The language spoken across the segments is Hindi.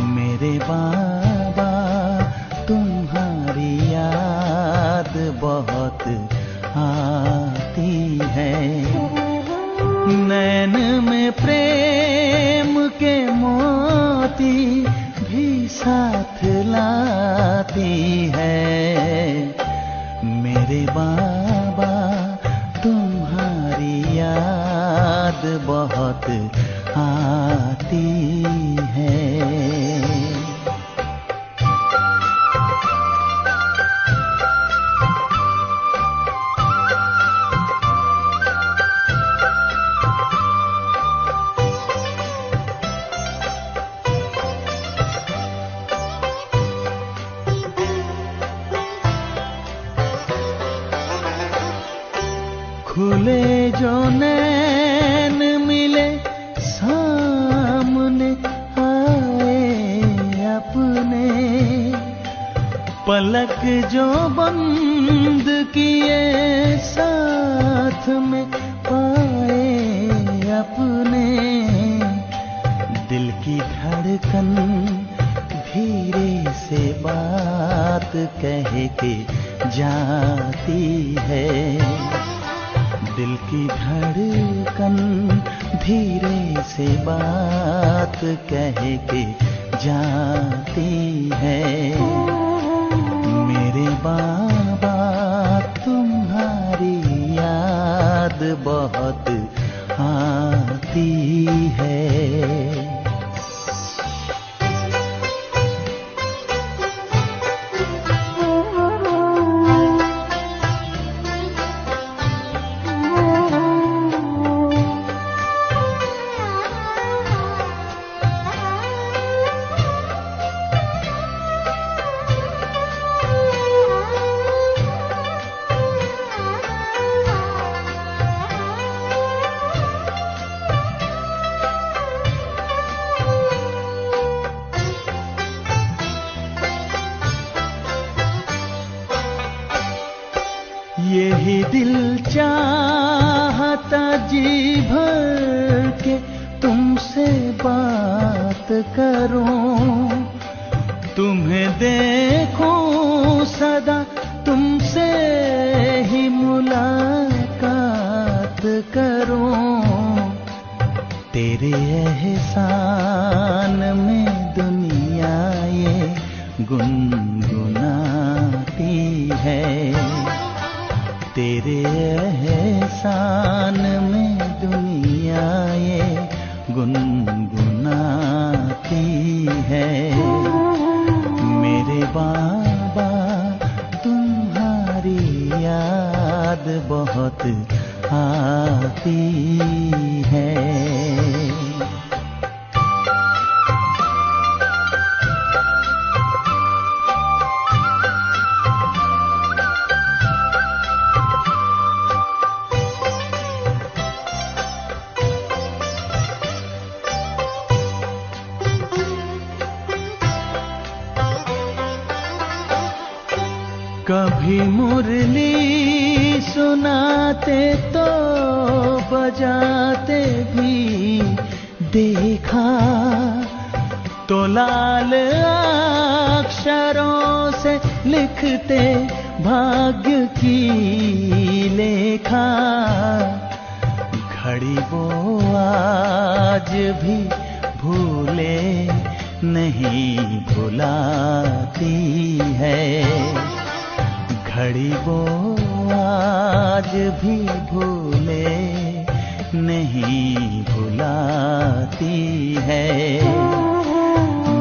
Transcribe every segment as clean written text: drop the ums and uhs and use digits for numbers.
मेरे बाबा तुम्हारी याद बहुत आती है। नैन में प्रेम के मोती भी साथ लाती है। मेरे बाबा तुम्हारी याद बहुत आती है। खुले जो नैन मिले सामने आए अपने, पलक जो बंद किए साथ में पाए अपने। दिल की धड़कन धीरे से बात कह के जाती है। दिल की धड़कन धीरे से बात कह के जाती है। मेरे बाबा तुम्हारी याद बहुत आती है। यही दिल चाहता जी भर के तुमसे बात करूं, तुम्हें देखूं सदा, तुमसे ही मुलाकात करूं। तेरे एहसान में दुनिया ये गुनगुनाती है। तेरे एहसान में दुनिया ये गुनगुनाती है। मेरे बाबा तुम्हारी याद बहुत आती है। कभी मुरली सुनाते तो बजाते भी देखा, तो लाल अक्षरों से लिखते भाग्य की लेखा। घड़ी वो आज भी भूले नहीं भुलाती है। घड़ी वो आज भी भूले नहीं भुलाती है।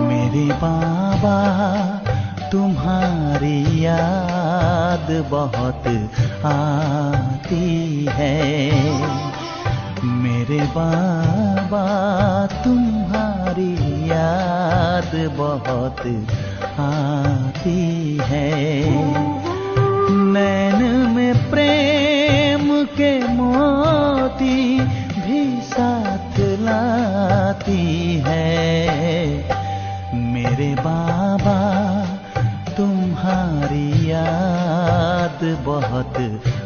मेरे बाबा तुम्हारी याद बहुत आती है। मेरे बाबा तुम्हारी याद बहुत आती है। नैन में प्रेम के मोती भी साथ लाती है। मेरे बाबा तुम्हारी याद बहुत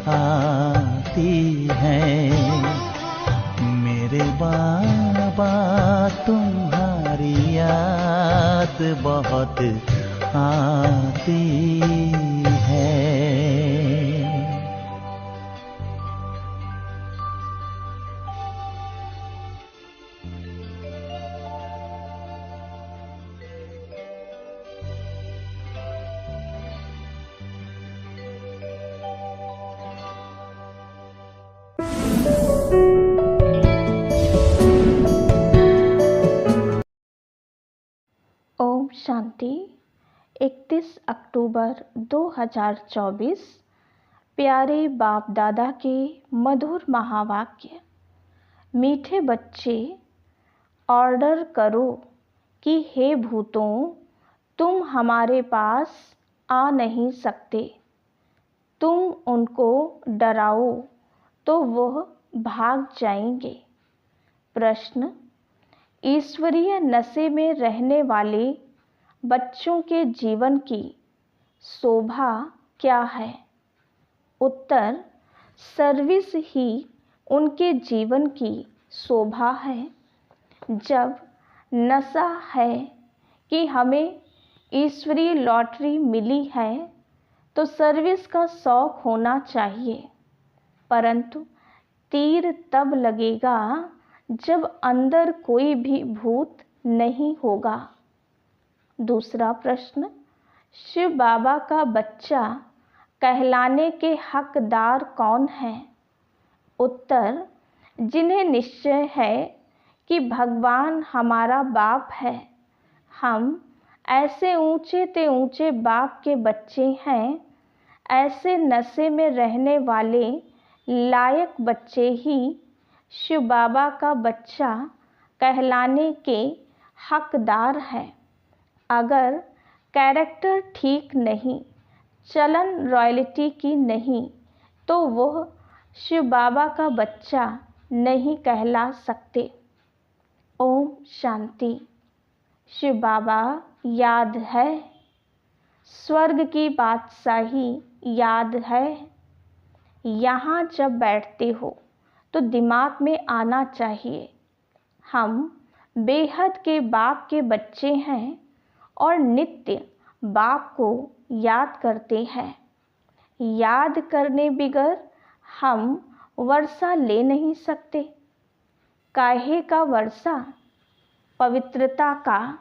आती है। मेरे बाबा तुम्हारी याद बहुत आती है। ओम शांति। 31 अक्टूबर 2024 प्यारे बाप दादा के मधुर महावाक्य। मीठे बच्चे, ऑर्डर करो कि हे भूतों, तुम हमारे पास आ नहीं सकते। तुम उनको डराओ तो वह भाग जाएंगे। प्रश्न: ईश्वरीय नशे में रहने वाले बच्चों के जीवन की शोभा क्या है? उत्तर: सर्विस ही उनके जीवन की शोभा है। जब नशा है कि हमें ईश्वरीय लॉटरी मिली है तो सर्विस का शौक होना चाहिए, परंतु तीर तब लगेगा जब अंदर कोई भी भूत नहीं होगा। दूसरा प्रश्न: शिव बाबा का बच्चा कहलाने के हकदार कौन हैं? उत्तर: जिन्हें निश्चय है कि भगवान हमारा बाप है। हम ऐसे ऊंचे ते ऊंचे बाप के बच्चे हैं, ऐसे नशे में रहने वाले लायक बच्चे ही शिव बाबा का बच्चा कहलाने के हकदार है। अगर कैरेक्टर ठीक नहीं, चलन रॉयल्टी की नहीं, तो वह शिव बाबा का बच्चा नहीं कहला सकते। ओम शांति। शिव बाबा याद है? स्वर्ग की बादशाही याद है? यहाँ जब बैठते हो तो दिमाग में आना चाहिए, हम बेहद के बाप के बच्चे हैं और नित्य बाप को याद करते हैं। याद करने बिगर हम वर्षा ले नहीं सकते। काहे का वर्षा? पवित्रता का।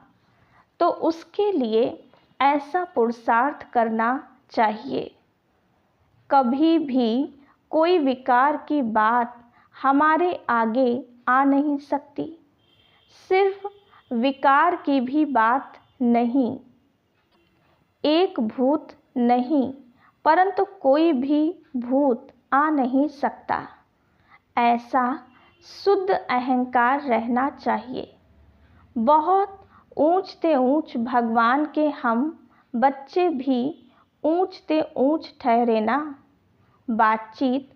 तो उसके लिए ऐसा पुरुषार्थ करना चाहिए। कभी भी कोई विकार की बात हमारे आगे आ नहीं सकती। सिर्फ विकार की भी बात नहीं, एक भूत नहीं, परंतु कोई भी भूत आ नहीं सकता। ऐसा शुद्ध अहंकार रहना चाहिए। बहुत ऊंच ते ऊंच भगवान के हम बच्चे भी ऊंच ते ऊंच ठहरे ना। बातचीत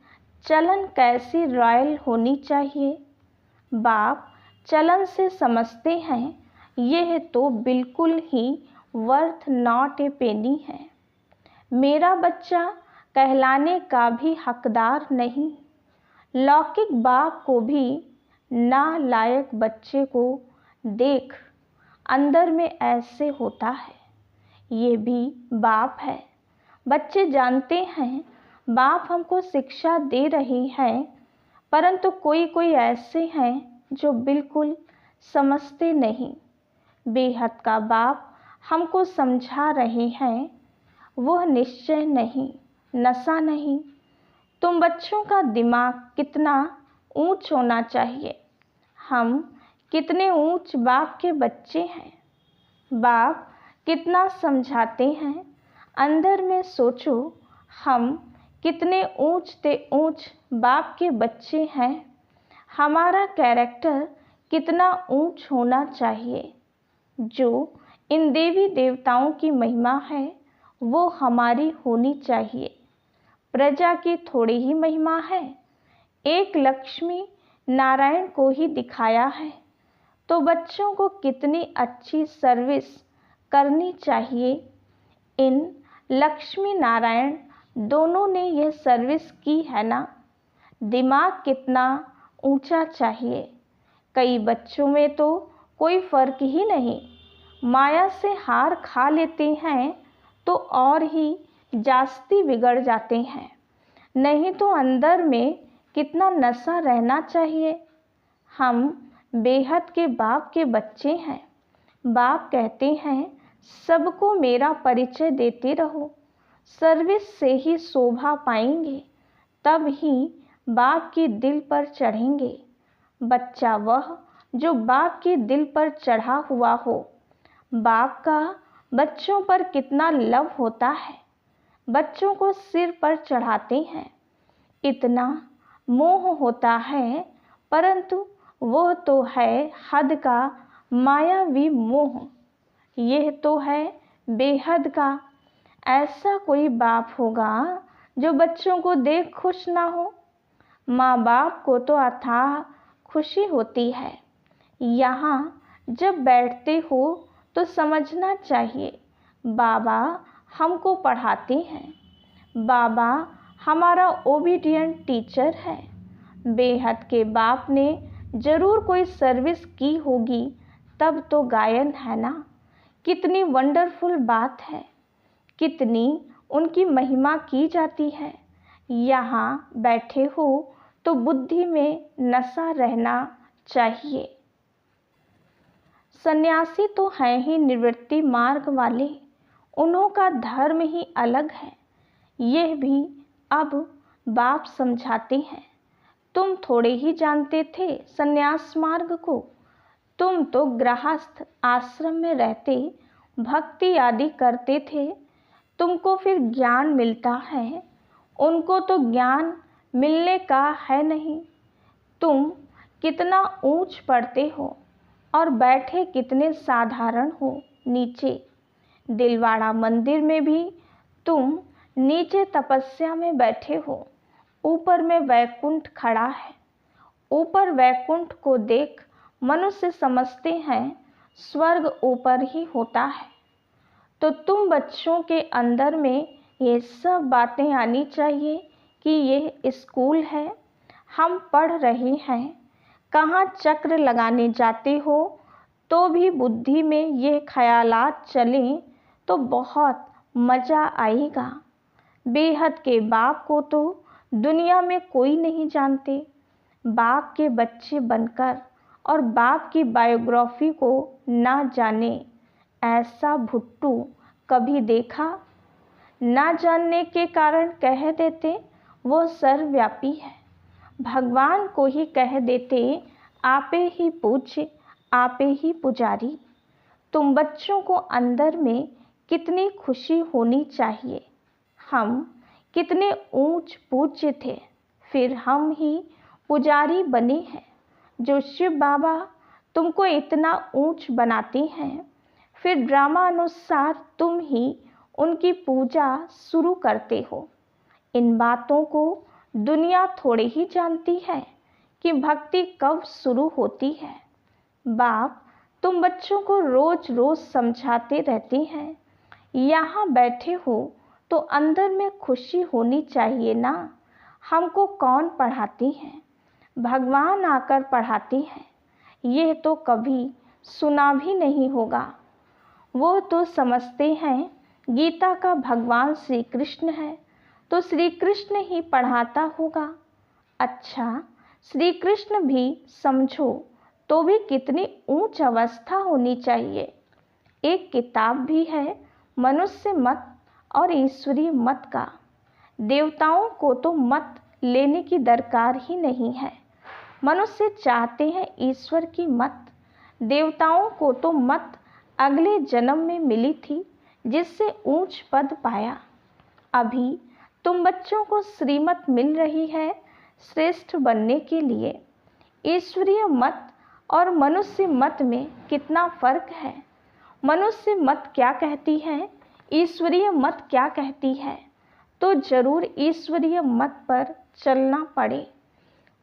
चलन कैसी रॉयल होनी चाहिए? बाप चलन से समझते हैं यह तो बिल्कुल ही वर्थ नॉट ए पेनी है। मेरा बच्चा कहलाने का भी हकदार नहीं। लौकिक बाप को भी नालायक बच्चे को देख अंदर में ऐसे होता है। ये भी बाप है। बच्चे जानते हैं बाप हमको शिक्षा दे रही है, परंतु कोई कोई ऐसे हैं जो बिल्कुल समझते नहीं। बेहद का बाप हमको समझा रहे हैं, वह निश्चय नहीं, नशा नहीं। तुम बच्चों का दिमाग कितना ऊंच होना चाहिए। हम कितने ऊंच बाप के बच्चे हैं। बाप कितना समझाते हैं, अंदर में सोचो। हम कितने ऊंच ते ऊंच बाप के बच्चे हैं। हमारा कैरेक्टर कितना ऊंच होना चाहिए। जो इन देवी देवताओं की महिमा है वो हमारी होनी चाहिए। प्रजा की थोड़ी ही महिमा है। एक लक्ष्मी नारायण को ही दिखाया है, तो बच्चों को कितनी अच्छी सर्विस करनी चाहिए। इन लक्ष्मी नारायण दोनों ने यह सर्विस की है ना। दिमाग कितना ऊंचा चाहिए। कई बच्चों में तो कोई फर्क ही नहीं। माया से हार खा लेते हैं तो और ही जास्ती बिगड़ जाते हैं। नहीं तो अंदर में कितना नशा रहना चाहिए। हम बेहद के बाप के बच्चे हैं। बाप कहते हैं सबको मेरा परिचय देते रहो, सर्विस से ही शोभा पाएंगे, तब ही बाप के दिल पर चढ़ेंगे। बच्चा वह जो बाप के दिल पर चढ़ा हुआ हो। बाप का बच्चों पर कितना लव होता है, बच्चों को सिर पर चढ़ाते हैं। इतना मोह होता है, परंतु वह तो है हद का मायावी मोह। यह तो है बेहद का। ऐसा कोई बाप होगा जो बच्चों को देख खुश ना हो? माँ बाप को तो अथाह खुशी होती है। यहाँ जब बैठते हो तो समझना चाहिए बाबा हमको पढ़ाते हैं, बाबा हमारा ओबीडियंट टीचर है। बेहद के बाप ने ज़रूर कोई सर्विस की होगी, तब तो गायन है ना। कितनी वंडरफुल बात है, कितनी उनकी महिमा की जाती है। यहाँ बैठे हो तो बुद्धि में नशा रहना चाहिए। सन्यासी तो हैं ही निवृत्ति मार्ग वाले, उन्हों का धर्म ही अलग है। यह भी अब बाप समझाते हैं। तुम थोड़े ही जानते थे सन्यास मार्ग को। तुम तो गृहस्थ आश्रम में रहते भक्ति आदि करते थे, तुमको फिर ज्ञान मिलता है, उनको तो ज्ञान मिलने का है नहीं। तुम कितना ऊंच पढ़ते हो और बैठे कितने साधारण हो नीचे। दिलवाड़ा मंदिर में भी तुम नीचे तपस्या में बैठे हो, ऊपर में वैकुंठ खड़ा है। ऊपर वैकुंठ को देख मनुष्य समझते हैं स्वर्ग ऊपर ही होता है। तो तुम बच्चों के अंदर में ये सब बातें आनी चाहिए कि ये स्कूल है, हम पढ़ रहे हैं। कहाँ चक्र लगाने जाते हो तो भी बुद्धि में ये ख्यालात चलें तो बहुत मज़ा आएगा। बेहद के बाप को तो दुनिया में कोई नहीं जानते। बाप के बच्चे बनकर और बाप की बायोग्राफी को ना जाने, ऐसा भुट्टू कभी देखा? ना जानने के कारण कह देते वो सर्वव्यापी है। भगवान को ही कह देते आपे ही पूज्य, आपे ही पुजारी। तुम बच्चों को अंदर में कितनी खुशी होनी चाहिए। हम कितने ऊंच पूज्य थे, फिर हम ही पुजारी बने हैं। जो शिव बाबा तुमको इतना ऊंच बनाते हैं, फिर ड्रामा अनुसार तुम ही उनकी पूजा शुरू करते हो। इन बातों को दुनिया थोड़े ही जानती है कि भक्ति कब शुरू होती है। बाप तुम बच्चों को रोज रोज समझाते रहते हैं। यहाँ बैठे हो तो अंदर में खुशी होनी चाहिए ना। हमको कौन पढ़ाती है? भगवान आकर पढ़ाती हैं। यह तो कभी सुना भी नहीं होगा। वो तो समझते हैं गीता का भगवान श्री कृष्ण है, तो श्री कृष्ण ही पढ़ाता होगा। अच्छा, श्री कृष्ण भी समझो तो भी कितनी ऊंच अवस्था होनी चाहिए। एक किताब भी है मनुष्य मत और ईश्वरीय मत का। देवताओं को तो मत लेने की दरकार ही नहीं है। मनुष्य चाहते हैं ईश्वर की मत। देवताओं को तो मत अगले जन्म में मिली थी, जिससे ऊंच पद पाया। अभी तुम बच्चों को श्रीमत मिल रही है श्रेष्ठ बनने के लिए। ईश्वरीय मत और मनुष्य मत में कितना फर्क है। मनुष्य मत क्या कहती है, ईश्वरीय मत क्या कहती है, तो जरूर ईश्वरीय मत पर चलना पड़े।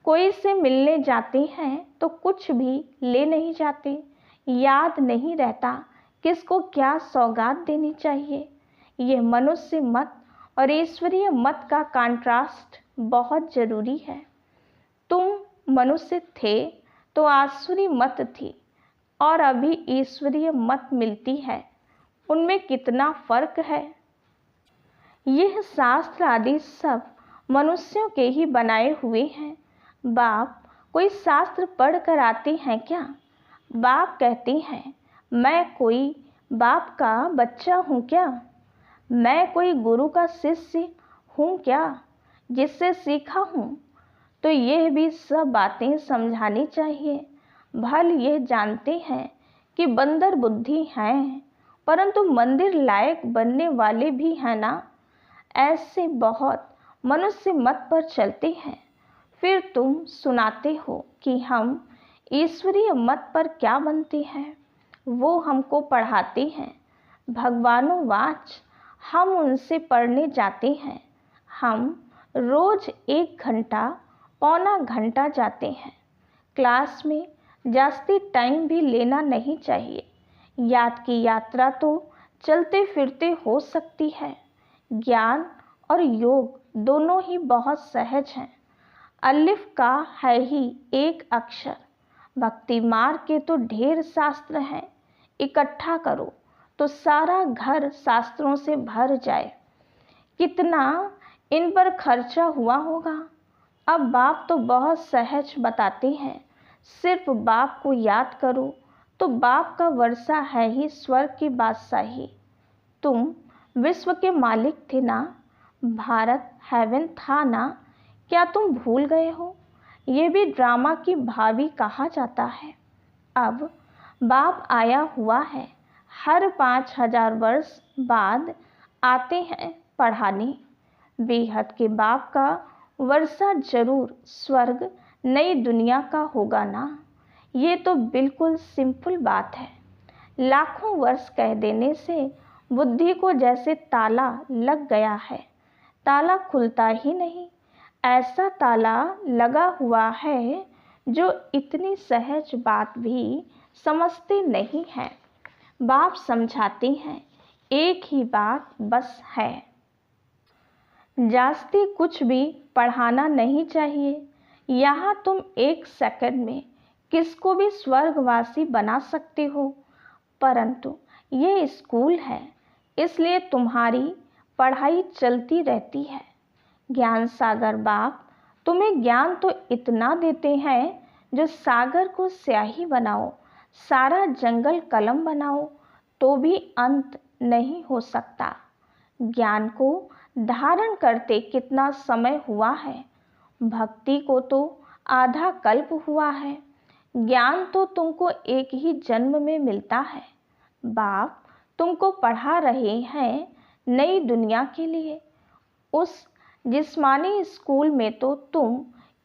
कोई से मिलने जाते हैं तो कुछ भी ले नहीं जाते, याद नहीं रहता किसको क्या सौगात देनी चाहिए। यह मनुष्य मत और ईश्वरीय मत का कंट्रास्ट बहुत ज़रूरी है। तुम मनुष्य थे तो आसुरी मत थी, और अभी ईश्वरीय मत मिलती है, उनमें कितना फर्क है। यह शास्त्र आदि सब मनुष्यों के ही बनाए हुए हैं। बाप कोई शास्त्र पढ़ कर आते हैं क्या? बाप कहते हैं, मैं कोई बाप का बच्चा हूँ क्या? मैं कोई गुरु का शिष्य हूँ क्या, जिससे सीखा हूँ? तो यह भी सब बातें समझानी चाहिए। भल ये जानते हैं कि बंदर बुद्धि हैं, परंतु मंदिर लायक बनने वाले भी हैं ना। ऐसे बहुत मनुष्य मत पर चलते हैं, फिर तुम सुनाते हो कि हम ईश्वरीय मत पर क्या बनते हैं। वो हमको पढ़ाते हैं भगवानों वाच, हम उनसे पढ़ने जाते हैं। हम रोज 1 घंटा पौना घंटा जाते हैं। क्लास में जास्ती टाइम भी लेना नहीं चाहिए। याद की यात्रा तो चलते फिरते हो सकती है। ज्ञान और योग दोनों ही बहुत सहज हैं। अलिफ का है ही एक अक्षर। भक्ति मार्ग के तो ढेर शास्त्र हैं, इकट्ठा करो तो सारा घर शास्त्रों से भर जाए। कितना इन पर खर्चा हुआ होगा। अब बाप तो बहुत सहज बताते हैं, सिर्फ बाप को याद करो तो बाप का वर्षा है ही स्वर्ग की बादशाही। तुम विश्व के मालिक थे ना, भारत हेवन था ना, क्या तुम भूल गए हो? ये भी ड्रामा की भावी कहा जाता है। अब बाप आया हुआ है, हर 5000 वर्ष बाद आते हैं पढ़ाने। बेहद के बाप का वर्षा जरूर स्वर्ग नई दुनिया का होगा ना। ये तो बिल्कुल सिंपल बात है। लाखों वर्ष कह देने से बुद्धि को जैसे ताला लग गया है, ताला खुलता ही नहीं। ऐसा ताला लगा हुआ है जो इतनी सहज बात भी समझते नहीं हैं। बाप समझाते हैं, एक ही बात बस है, जास्ती कुछ भी पढ़ाना नहीं चाहिए। यहाँ तुम 1 सेकंड में किसको भी स्वर्गवासी बना सकते हो, परंतु ये स्कूल है, इसलिए तुम्हारी पढ़ाई चलती रहती है। ज्ञान सागर बाप तुम्हें ज्ञान तो इतना देते हैं जो सागर को स्याही बनाओ, सारा जंगल कलम बनाओ तो भी अंत नहीं हो सकता। ज्ञान को धारण करते कितना समय हुआ है, भक्ति को तो आधा कल्प हुआ है। ज्ञान तो तुमको एक ही जन्म में मिलता है। बाप तुमको पढ़ा रहे हैं नई दुनिया के लिए। उस जिस्मानी स्कूल में तो तुम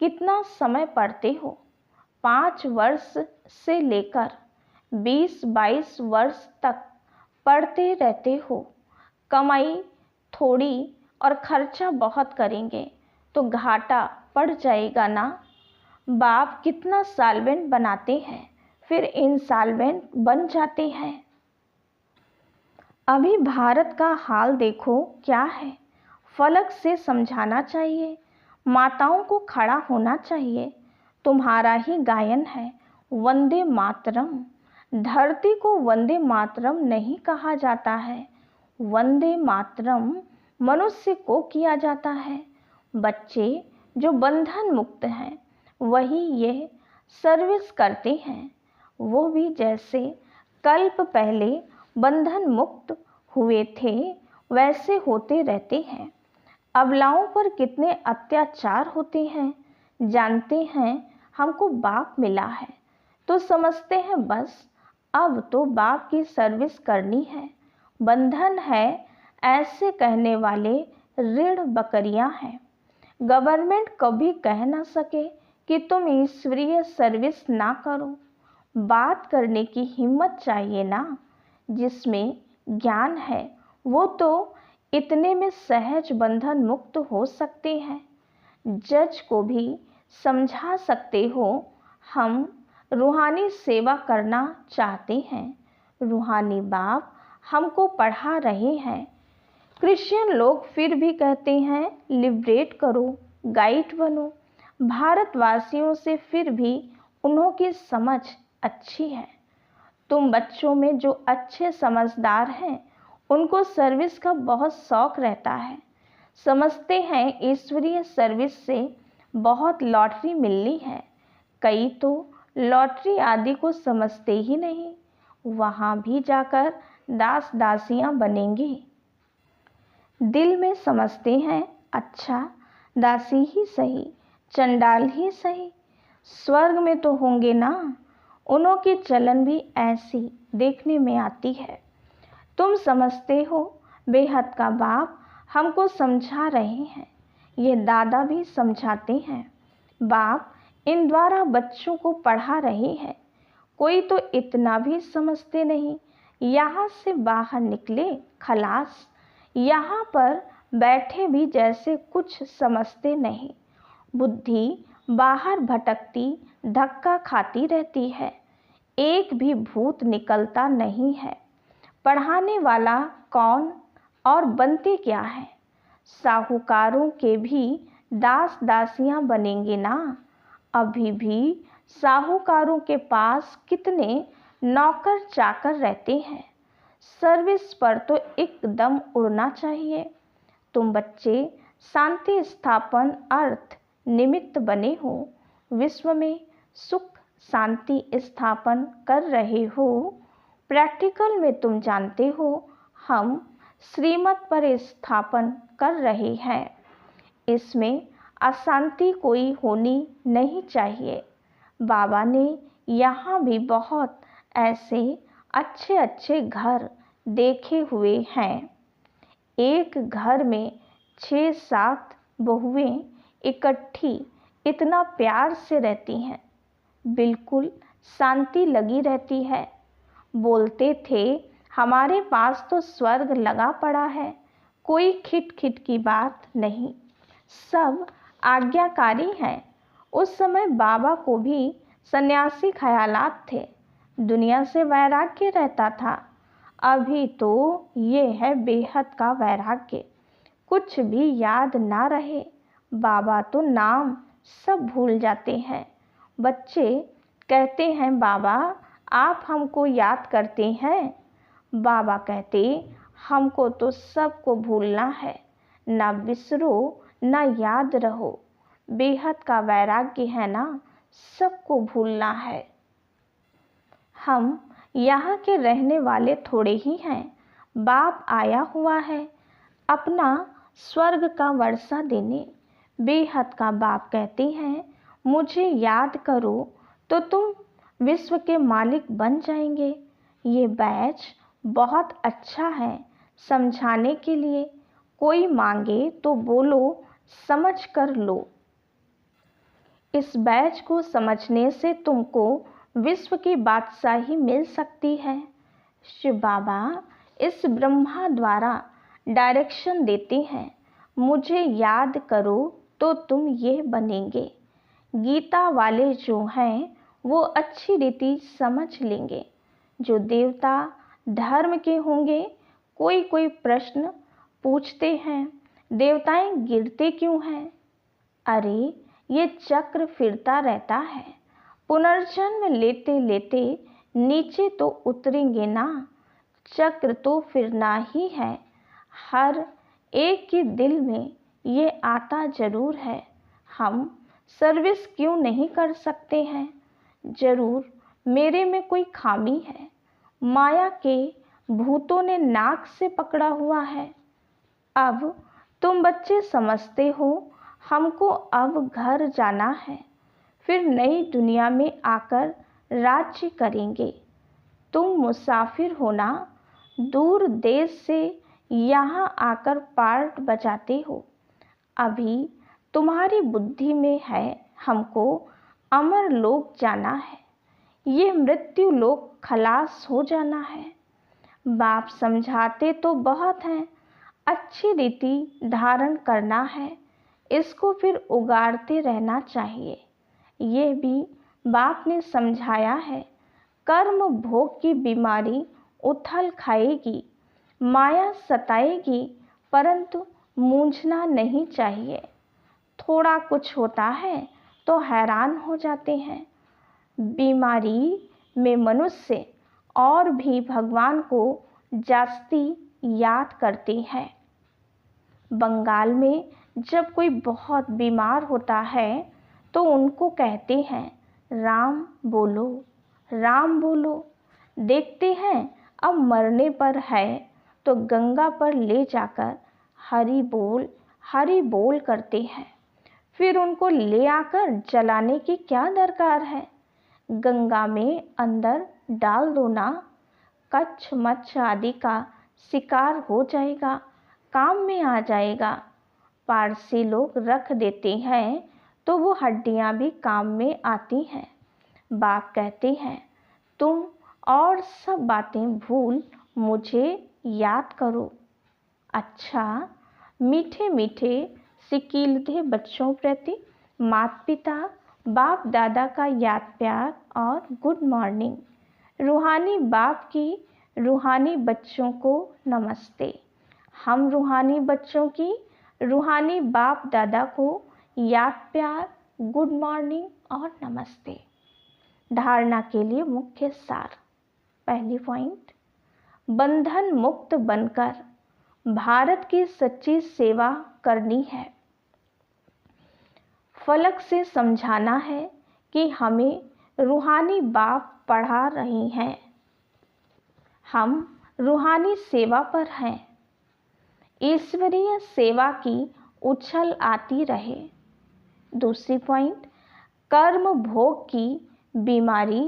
कितना समय पढ़ते हो, 5 वर्ष से लेकर 20-22 वर्ष तक पढ़ते रहते हो। कमाई थोड़ी और खर्चा बहुत करेंगे तो घाटा पड़ जाएगा ना। बाप कितना सॉल्वेंट बनाते हैं, फिर इंसॉल्वेंट बन जाते हैं। अभी भारत का हाल देखो क्या है। फलक से समझाना चाहिए, माताओं को खड़ा होना चाहिए। तुम्हारा ही गायन है वंदे मातरम। धरती को वंदे मातरम नहीं कहा जाता है, वंदे मातरम मनुष्य को किया जाता है। बच्चे जो बंधन मुक्त हैं वही यह सर्विस करते हैं। वो भी जैसे कल्प पहले बंधन मुक्त हुए थे वैसे होते रहते हैं। अबलाओं पर कितने अत्याचार होते हैं, जानते हैं। हमको बाप मिला है तो समझते हैं बस अब तो बाप की सर्विस करनी है। बंधन है ऐसे कहने वाले ऋण बकरियां हैं। गवर्नमेंट कभी कह ना सके कि तुम ईश्वरीय सर्विस ना करो। बात करने की हिम्मत चाहिए ना। जिसमें ज्ञान है वो तो इतने में सहज बंधन मुक्त हो सकते हैं। जज को भी समझा सकते हो। हम रूहानी सेवा करना चाहते हैं। रूहानी बाप हमको पढ़ा रहे हैं। क्रिश्चियन लोग फिर भी कहते हैं लिबरेट करो, गाइड बनो। भारतवासियों से फिर भी उन्हों की समझ अच्छी है। तुम बच्चों में जो अच्छे समझदार हैं उनको सर्विस का बहुत शौक रहता है। समझते हैं ईश्वरीय सर्विस से बहुत लॉटरी मिलनी है। कई तो लॉटरी आदि को समझते ही नहीं, वहाँ भी जाकर दास दासियाँ बनेंगे। दिल में समझते हैं अच्छा दासी ही सही, चंडाल ही सही, स्वर्ग में तो होंगे ना। उनों की चलन भी ऐसी देखने में आती है। तुम समझते हो बेहद का बाप हमको समझा रहे हैं, ये दादा भी समझाते हैं। बाप इन द्वारा बच्चों को पढ़ा रहे हैं। कोई तो इतना भी समझते नहीं, यहाँ से बाहर निकले खलास, यहाँ पर बैठे भी जैसे कुछ समझते नहीं। बुद्धि बाहर भटकती धक्का खाती रहती है, एक भी भूत निकलता नहीं है। पढ़ाने वाला कौन और बनते क्या है? साहूकारों के भी दास दासियां बनेंगे ना। अभी भी साहूकारों के पास कितने नौकर चाकर रहते हैं। सर्विस पर तो एकदम उड़ना चाहिए। तुम बच्चे शांति स्थापन अर्थ निमित्त बने हो, विश्व में सुख शांति स्थापन कर रहे हो। प्रैक्टिकल में तुम जानते हो हम श्रीमत पर स्थापन कर रहे हैं। इसमें अशांति कोई होनी नहीं चाहिए। बाबा ने यहाँ भी बहुत ऐसे अच्छे अच्छे घर देखे हुए हैं। एक घर में 6-7 बहुएं इकट्ठी इतना प्यार से रहती हैं, बिल्कुल शांति लगी रहती है। बोलते थे हमारे पास तो स्वर्ग लगा पड़ा है, कोई खिट खिट की बात नहीं, सब आज्ञाकारी हैं। उस समय बाबा को भी सन्यासी ख्यालात थे, दुनिया से वैराग्य रहता था। अभी तो ये है बेहद का वैराग्य, कुछ भी याद ना रहे। बाबा तो नाम सब भूल जाते हैं। बच्चे कहते हैं बाबा आप हमको याद करते हैं? बाबा कहते हमको तो सबको भूलना है, ना बिसरो ना याद रहो। बेहद का वैराग्य है ना, सबको भूलना है। हम यहाँ के रहने वाले थोड़े ही हैं। बाप आया हुआ है अपना स्वर्ग का वर्षा देने। बेहद का बाप कहते हैं मुझे याद करो तो तुम विश्व के मालिक बन जाएंगे। ये बैच बहुत अच्छा है समझाने के लिए। कोई मांगे तो बोलो, समझ कर लो। इस बैच को समझने से तुमको विश्व की बादशाही मिल सकती है। शिव बाबा इस ब्रह्मा द्वारा डायरेक्शन देते हैं, मुझे याद करो तो तुम ये बनेंगे। गीता वाले जो हैं वो अच्छी रीति समझ लेंगे। जो देवता धर्म के होंगे, कोई कोई प्रश्न पूछते हैं देवताएं गिरते क्यों हैं? अरे ये चक्र फिरता रहता है, पुनर्जन्म लेते लेते नीचे तो उतरेंगे ना। चक्र तो फिरना ही है। हर एक के दिल में ये आता जरूर है, हम सर्विस क्यों नहीं कर सकते हैं? जरूर मेरे में कोई खामी है, माया के भूतों ने नाक से पकड़ा हुआ है। अब तुम बच्चे समझते हो हमको अब घर जाना है, फिर नई दुनिया में आकर राज्य करेंगे। तुम मुसाफिर होना, दूर देश से यहाँ आकर पार्ट बजाते हो। अभी तुम्हारी बुद्धि में है हमको अमर लोक जाना है, ये मृत्यु लोक खलास हो जाना है। बाप समझाते तो बहुत हैं, अच्छी रीति धारण करना है, इसको फिर उगाड़ते रहना चाहिए। ये भी बाप ने समझाया है। कर्म भोग की बीमारी उथल खाएगी, माया सताएगी, परंतु मूंझना नहीं चाहिए। थोड़ा कुछ होता है तो हैरान हो जाते हैं। बीमारी में मनुष्य और भी भगवान को जास्ती याद करते हैं। बंगाल में जब कोई बहुत बीमार होता है तो उनको कहते हैं राम बोलो, राम बोलो। देखते हैं अब मरने पर है तो गंगा पर ले जाकर हरि बोल करते हैं। फिर उनको ले आकर जलाने की क्या दरकार है, गंगा में अंदर डाल दो ना, कच्छ मच्छ आदि का शिकार हो जाएगा, काम में आ जाएगा। पारसी लोग रख देते हैं तो वो हड्डियां भी काम में आती हैं। बाप कहते हैं तुम और सब बातें भूल मुझे याद करो। अच्छा, मीठे मीठे सिकीलते बच्चों प्रति माता पिता बाप दादा का याद प्यार और गुड मॉर्निंग। रूहानी बाप की रूहानी बच्चों को नमस्ते। हम रूहानी बच्चों की रूहानी बाप दादा को याद प्यार, गुड मॉर्निंग और नमस्ते। धारणा के लिए मुख्य सार। पहली पॉइंट, बंधन मुक्त बनकर भारत की सच्ची सेवा करनी है। फलक से समझाना है कि हमें रूहानी बाप पढ़ा रही हैं, हम रूहानी सेवा पर हैं। ईश्वरीय सेवा की उछल आती रहे। दूसरी पॉइंट, कर्म भोग की बीमारी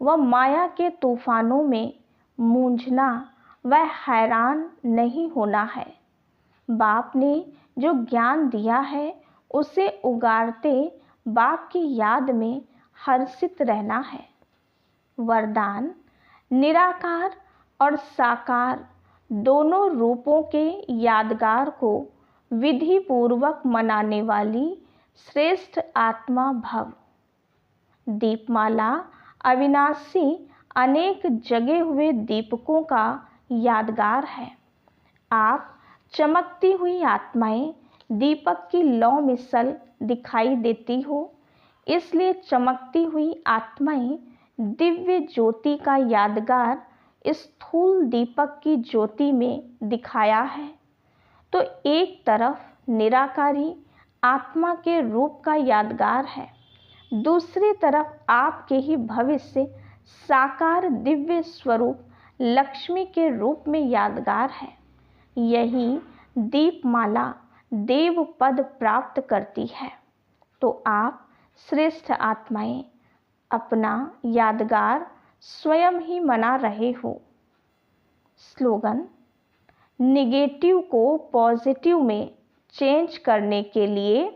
व माया के तूफानों में मूंझना व हैरान नहीं होना है। बाप ने जो ज्ञान दिया है उसे उगारते बाप की याद में हर्षित रहना है। वरदान, निराकार और साकार दोनों रूपों के यादगार को विधि पूर्वक मनाने वाली श्रेष्ठ आत्मा भव। दीपमाला अविनाशी अनेक जगे हुए दीपकों का यादगार है। आप चमकती हुई आत्माएं दीपक की लौ मिसल दिखाई देती हो, इसलिए चमकती हुई आत्माएं दिव्य ज्योति का यादगार स्थूल दीपक की ज्योति में दिखाया है। तो एक तरफ निराकारी आत्मा के रूप का यादगार है, दूसरी तरफ आपके ही भविष्य साकार दिव्य स्वरूप लक्ष्मी के रूप में यादगार है। यही दीपमाला देव पद प्राप्त करती है। तो आप श्रेष्ठ आत्माएं अपना यादगार स्वयं ही मना रहे हो। स्लोगन, निगेटिव को पॉजिटिव में चेंज करने के लिए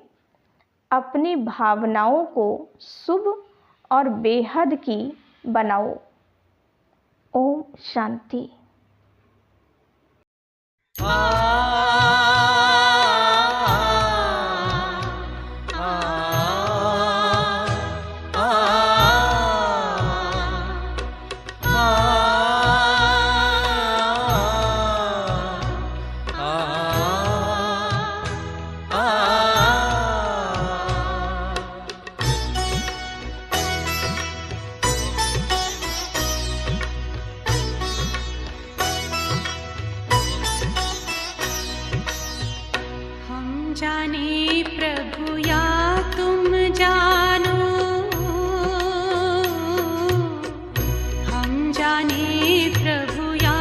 अपनी भावनाओं को शुभ और बेहद की बनाओ। ओम शांति। जाने प्रभु या तुम जानो, हम जाने प्रभु या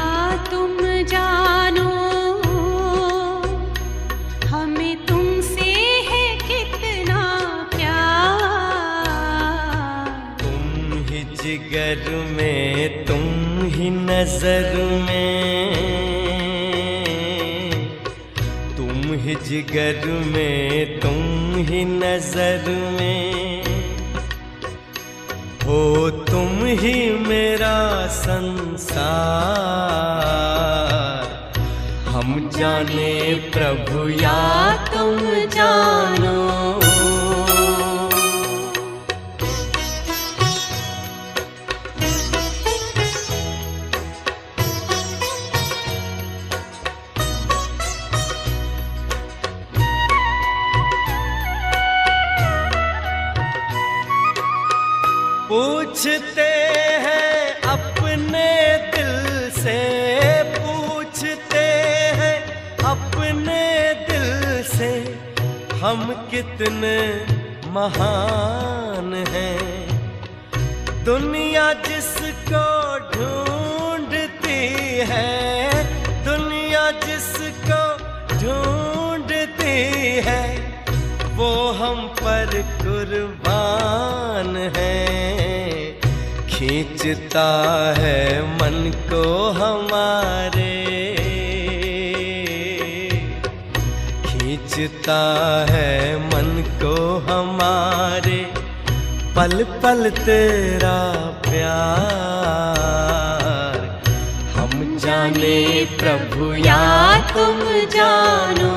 तुम जानो, हमें तुमसे है कितना प्यार। तुम ही जिगर में, तुम ही नजर में, जिगर में तुम ही नजर में हो, तुम ही मेरा संसार। हम जाने प्रभु या तुम जानो। पूछते हैं अपने हम कितने महान हैं। दुनिया जिसको ढूंढती है, दुनिया जिसको ढूंढती है, वो हम पर कुर्बान है। खींचता है मन को हमारे, खींचता है मन को हमारे, पल पल तेरा प्यार। हम जाने प्रभु या तुम जानो।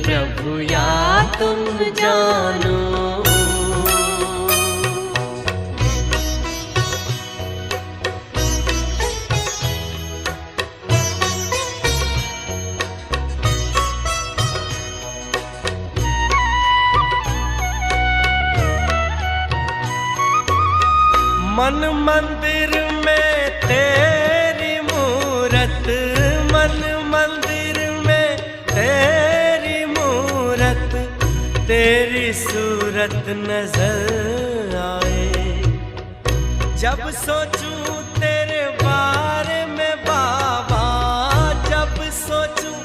प्रभु या तुम जानो। मन मंदिर में तेरी मूरत, मन मंदिर में तेरी मूरत, तेरी सूरत नजर आए। जब सोचूं तेरे बारे में बाबा, जब सोचूं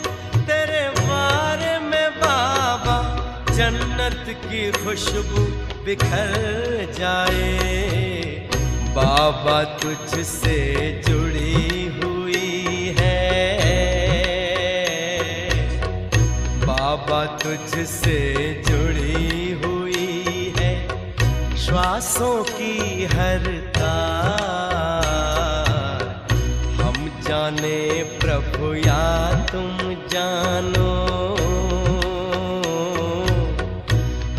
तेरे बारे में बाबा, जन्नत की खुशबू बिखर जाए। बाबा तुझसे जुड़ी हुई है, बाबा तुझसे जुड़ी हुई है, श्वासों की हर तार। हम जाने प्रभु या तुम जानो,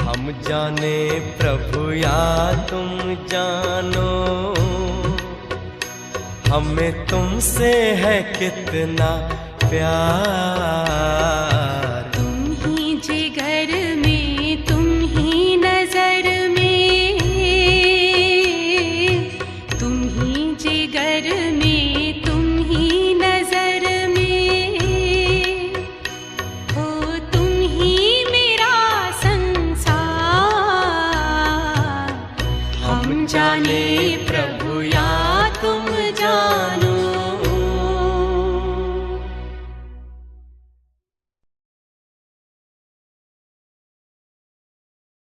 हम जाने प्रभु या तुम जानो। हमें तुमसे है कितना प्यार। तुम ही जिगर में, तुम ही नजर में, तुम ही जिगर में, तुम ही नजर में, हो तुम ही मेरा संसार। हम जाने प्रभु या